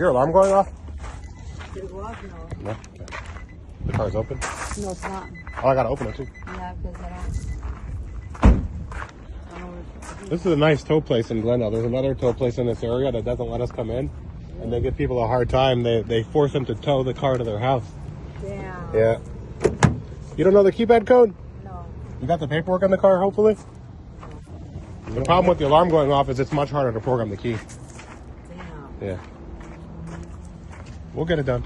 your alarm going off? Did it go off? No. No? Okay. The car's open? No, it's not. Oh, I gotta open it too. Yeah, because I don't know. This is a nice tow place in Glendale. There's another tow place in this area that doesn't let us come in. And they give people a hard time. They force them to tow the car to their house. Damn. Yeah. You don't know the keypad code? No. You got the paperwork on the car, hopefully? The problem with the alarm going off is it's much harder to program the key. Damn. Yeah. We'll get it done.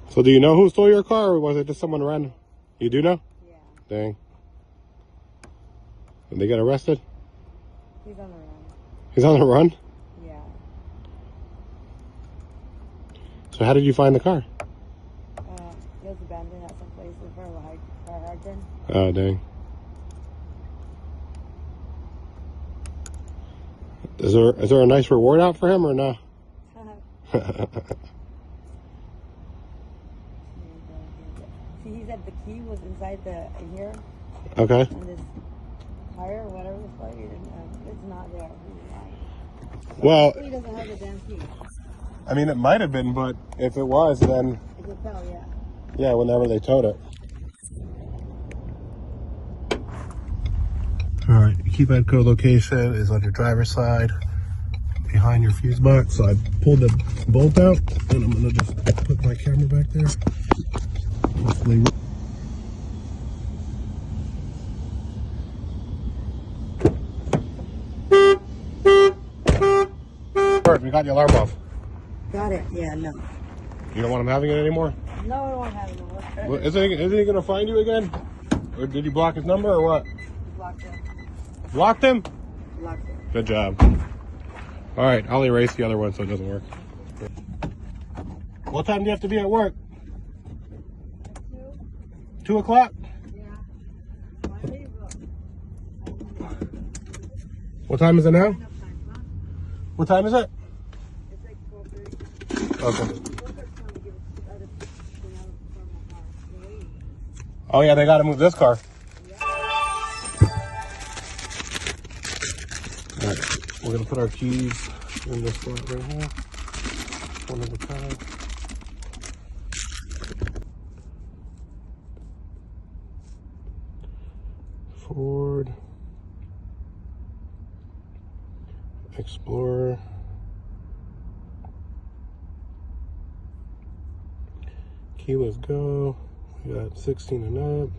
So do you know who stole your car, or was it just someone random? You do know? Yeah. Dang. Did they get arrested? He's on the run. He's on the run? Yeah. So how did you find the car? It was abandoned at some place in front of a car hydrant. Oh, dang. Is there a nice reward out for him or no? See, he said the key was inside in here. Okay. And this tire or whatever it's like, it's not there. Well, He doesn't have the damn key. I mean, it might have been, but if it was, then I can tell, yeah. yeah, whenever they towed it. All right, keypad code location is on your driver's side, behind your fuse box. So I pulled the bolt out, and I'm gonna just put my camera back there. Hopefully. We got the alarm off. Got it. Yeah, no. You don't want him having it anymore? No, I don't want to have it no more. Well, isn't he going to find you again? Or did you block his number or what? Blocked him. Blocked him? Blocked him. Good job. All right, I'll erase the other one so it doesn't work. What time do you have to be at work? 2 o'clock? Yeah. What time is it now? What time is it? It's like 12:30. Okay. Oh yeah, they got to move this car. All right, we're gonna put our keys in this slot right here, one at a time. Ford Explorer. Keyless go. We got 16 and up.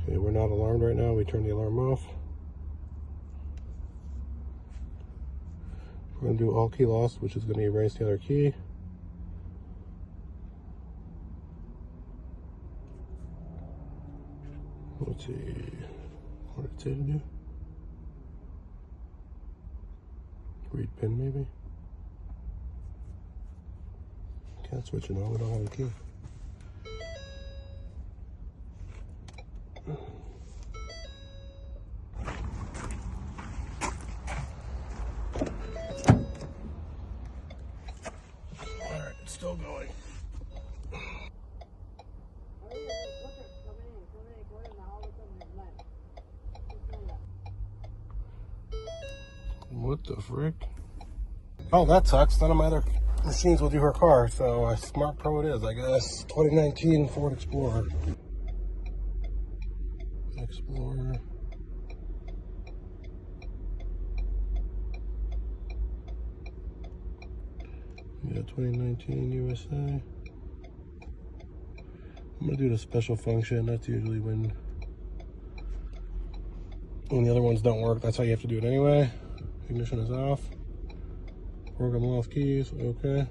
Okay, we're not alarmed right now. We turn the alarm off. We're going to do all key loss, which is going to erase the other key. Let's see. What did it say to do? Read pin maybe? Can't switch it on, we don't have a key. Alright, it's still going. What the frick? Oh, that sucks. None of my other machines will do her car, so a Smart Pro it is, I guess. 2019 Ford Explorer. Yeah, 2019 USA. I'm gonna do the special function. That's usually when the other ones don't work. That's how you have to do it anyway. Ignition is off. Program lost keys, okay.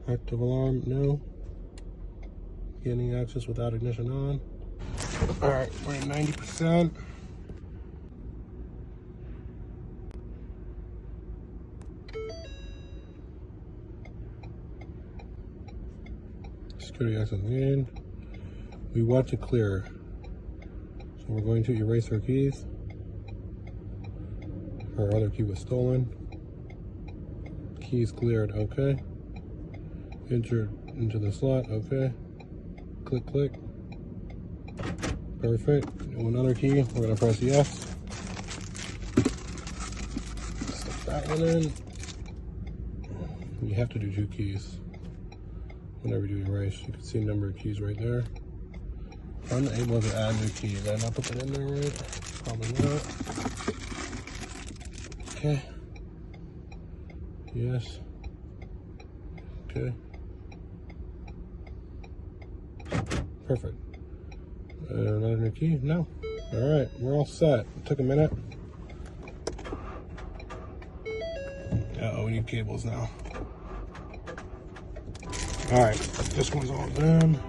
Active alarm, no. Gaining access without ignition on. All right, we're at 90%. Security access in. We want to clear. So we're going to erase our keys. Our other key was stolen. Keys cleared, okay. Enter into the slot, okay. Click, click. Perfect. Another key, we're gonna press yes. Stick that one in. You have to do 2 keys whenever you do erase. You can see a number of keys right there. Unable to add new keys. Did I not put that in there right? Probably not. Okay. Yes. Okay. Perfect. Another new key? No. Alright, we're all set. It took a minute. Uh-oh, we need cables now. Alright, this one's all done.